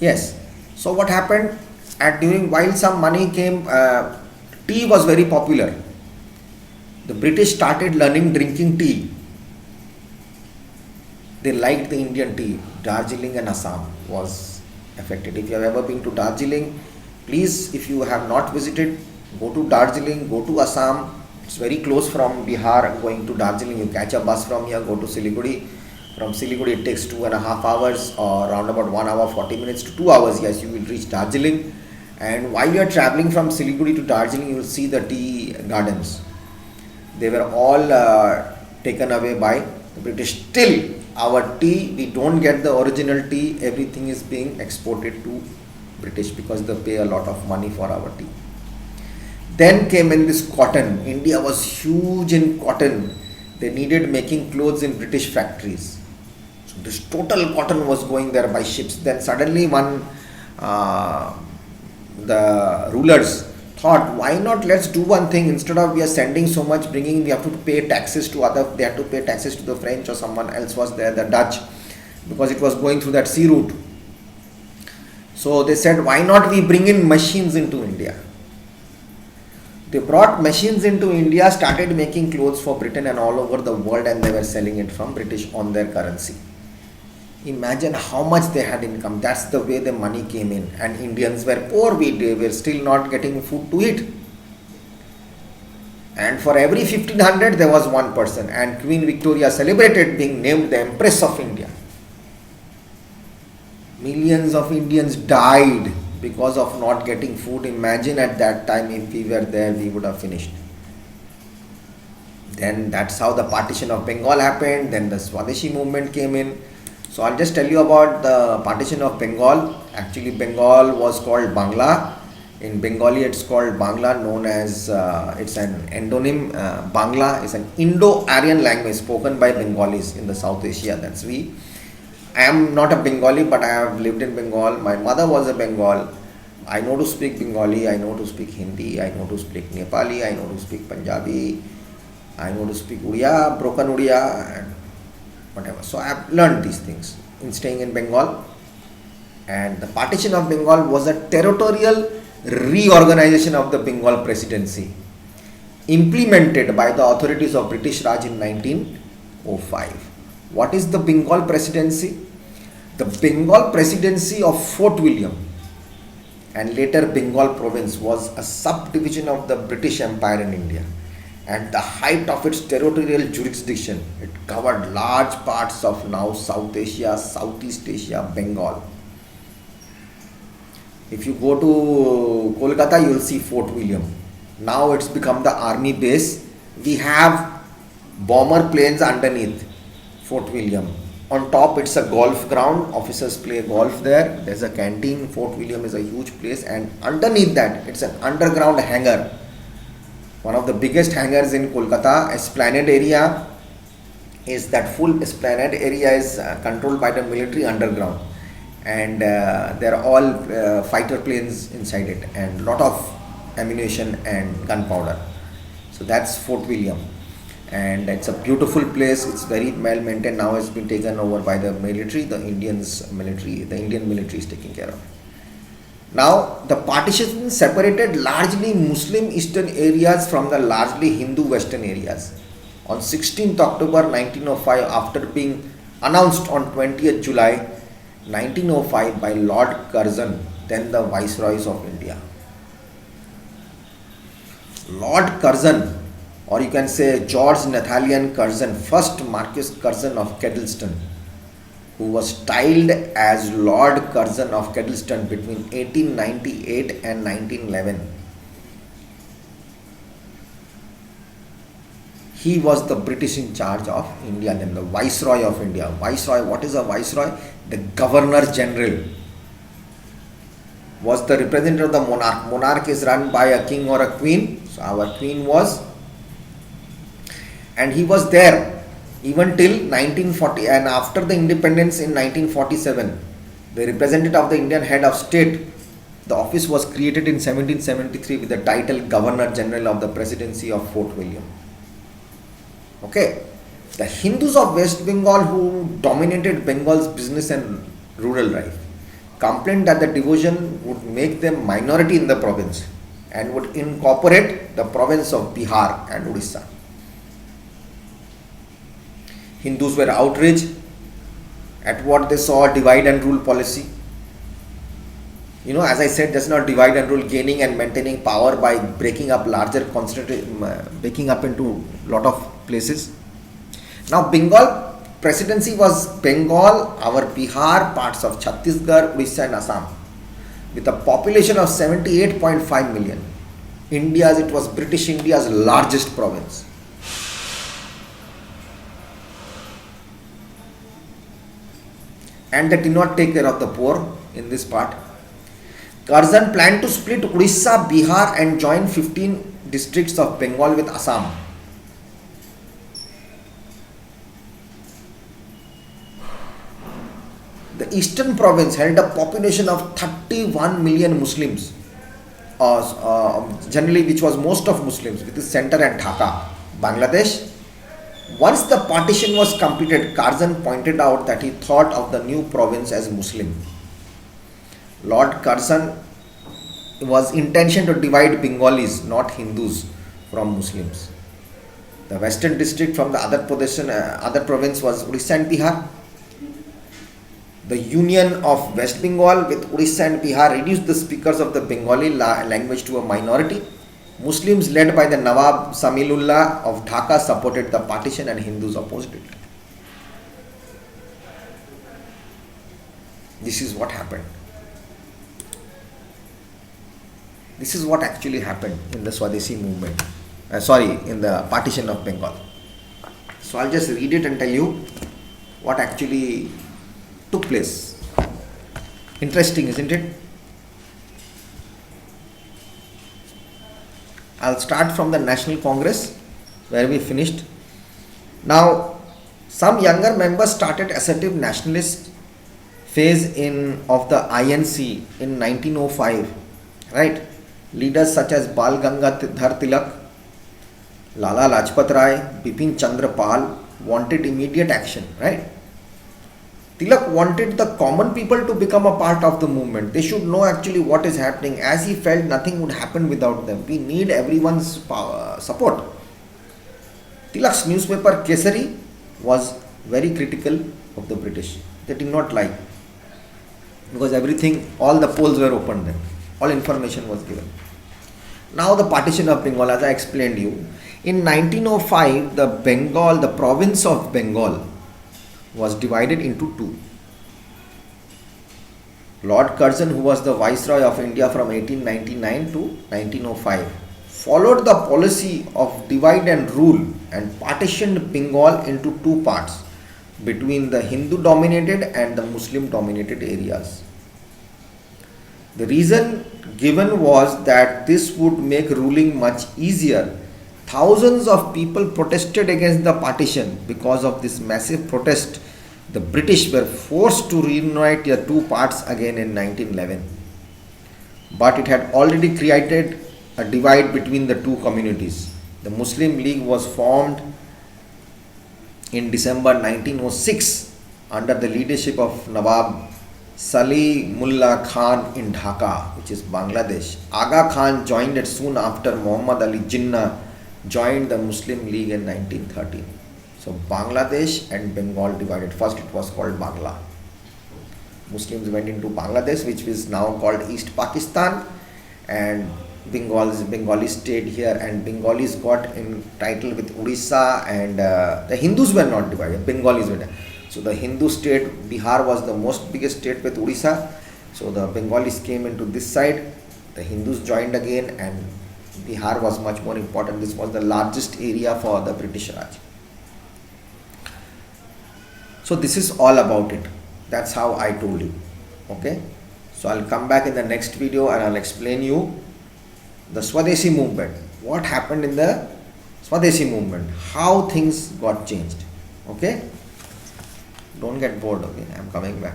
Yes. So what happened at during while some money came, tea was very popular. The British started learning drinking tea. They liked the Indian tea. Darjeeling and Assam was affected. If you have ever been to Darjeeling, please, if you have not visited, go to Darjeeling, go to Assam. It's very close from Bihar. Going to Darjeeling, you catch a bus from here, go to Siliguri. From Siliguri, it takes 2.5 hours or around about 1 hour 40 minutes to 2 hours. Yes, you will reach Darjeeling. And while you are traveling from Siliguri to Darjeeling, you will see the tea gardens. They were all taken away by the British. Still, our tea, we don't get the original tea. Everything is being exported to British because they pay a lot of money for our tea. Then came in this cotton. India was huge in cotton. They needed making clothes in British factories. So this total cotton was going there by ships. Then suddenly uh, the rulers thought, why not let's do one thing, instead of we are sending so much, bringing, we have to pay taxes to other, they had to pay taxes to the French or someone else was there, the Dutch, because it was going through that sea route. So they said, why not we bring in machines into India? They brought machines into India, started making clothes for Britain and all over the world, and they were selling it from British on their currency. Imagine how much they had income. That's the way the money came in. And Indians were poor. We were still not getting food to eat. And for every 1500 there was one person. And Queen Victoria celebrated being named the Empress of India. Millions of Indians died because of not getting food. Imagine at that time, if we were there, we would have finished. Then that's how the partition of Bengal happened. Then the Swadeshi movement came in. So I'll just tell you about the partition of Bengal. Actually, Bengal was called Bangla. In Bengali, it's called Bangla, known as, it's an endonym. Bangla is an Indo-Aryan language spoken by Bengalis in the South Asia. That's we. I am not a Bengali, but I have lived in Bengal. My mother was a Bengal. I know to speak Bengali, I know to speak Hindi, I know to speak Nepali, I know to speak Punjabi, I know to speak Uriya, broken Uriya, and whatever. So I have learned these things in staying in Bengal. And the partition of Bengal was a territorial reorganization of the Bengal presidency implemented by the authorities of British Raj in 1905. What is the Bengal presidency? The Bengal presidency of Fort William and later Bengal province was a subdivision of the British Empire in India. At the height of its territorial jurisdiction, it covered large parts of now South Asia, Southeast Asia, Bengal. If you go to Kolkata, you will see Fort William. Now it's become the army base. We have bomber planes underneath Fort William. On top, it's a golf ground. Officers play golf there. There's a canteen. Fort William is a huge place, and underneath that, it's an underground hangar. One of the biggest hangars in Kolkata. Esplanade area is that full esplanade area is controlled by the military underground, and there are all fighter planes inside it, and lot of ammunition and gunpowder. So that's Fort William, and it's a beautiful place. It's very well maintained. Now it's been taken over by the military. The Indian military is taking care of it. Now the partition separated largely Muslim eastern areas from the largely Hindu western areas. On 16th October 1905, after being announced on 20th July 1905 by Lord Curzon, then the Viceroys of India. Lord Curzon, or you can say George Nathaniel Curzon, first Marquis Curzon of Kedleston, who was styled as Lord Curzon of Kedleston between 1898 and 1911. He was the British in charge of India, then the Viceroy of India. Viceroy, what is a Viceroy? The Governor General was the representative of the monarch. Monarch is run by a king or a queen. So our queen was, and he was there even till 1940, and after the independence in 1947, the representative of the Indian head of state, the office was created in 1773 with the title Governor General of the Presidency of Fort William. Okay, the Hindus of West Bengal who dominated Bengal's business and rural life, complained that the division would make them minority in the province and would incorporate the province of Bihar and Odisha. Hindus were outraged at what they saw divide and rule policy. As I said, just not divide and rule, gaining and maintaining power by breaking up larger breaking up into lot of places. Now Bengal presidency was Bengal, our Bihar, parts of Chhattisgarh, Odisha and Assam, with a population of 78.5 million. It was British India's largest province. And they did not take care of the poor in this part. Curzon planned to split Odisha, Bihar and join 15 districts of Bengal with Assam. The eastern province held a population of 31 million Muslims, generally which was most of Muslims, with its center at Dhaka, Bangladesh. Once the partition was completed, Curzon pointed out that he thought of the new province as Muslim. Lord Curzon was intention to divide Bengalis, not Hindus, from Muslims. The western district from the other province was Odisha and Bihar. The union of West Bengal with Odisha and Bihar reduced the speakers of the Bengali language to a minority. Muslims led by the Nawab Samilullah of Dhaka supported the partition and Hindus opposed it. This is what happened. This is what actually happened in the Swadeshi movement. In the partition of Bengal. So I'll just read it and tell you what actually took place. Interesting, isn't it? I'll start from the National Congress where we finished. Now, some younger members started assertive nationalist phase of the INC in 1905, right? Leaders such as Bal Gangadhar Tilak, Lala Lajpat Rai, Bipin Chandra Pal wanted immediate action, right? Tilak wanted the common people to become a part of the movement. They should know actually what is happening, as he felt nothing would happen without them. We need everyone's support. Tilak's newspaper Kesari was very critical of the British. They did not like, because all the polls were opened then. All information was given. Now the partition of Bengal, as I explained you, in 1905 the province of Bengal was divided into two. Lord Curzon, who was the Viceroy of India from 1899 to 1905, followed the policy of divide and rule and partitioned Bengal into two parts between the Hindu dominated and the Muslim dominated areas. The reason given was that this would make ruling much easier. Thousands of people protested against the partition. Because of this massive protest, the British were forced to reunite the two parts again in 1911. But it had already created a divide between the two communities. The Muslim League was formed in December 1906 under the leadership of Nawab Salimullah Khan in Dhaka, which is Bangladesh. Aga Khan joined it soon after. Muhammad Ali Jinnah joined the Muslim League in 1913. So Bangladesh and Bengal divided. First it was called Bangla. Muslims went into Bangladesh, which is now called East Pakistan, and Bengalis stayed here, and Bengalis got in title with Odisha, and the Hindus were not divided, Bengalis were. So the Hindu state, Bihar was the most biggest state with Odisha. So the Bengalis came into this side, the Hindus joined again, and Bihar was much more important. This was the largest area for the British Raj. So this is all about it. That's how I told you. Okay. So I'll come back in the next video and I'll explain you the Swadeshi movement. What happened in the Swadeshi movement? How things got changed. Okay. Don't get bored. Okay. I'm coming back.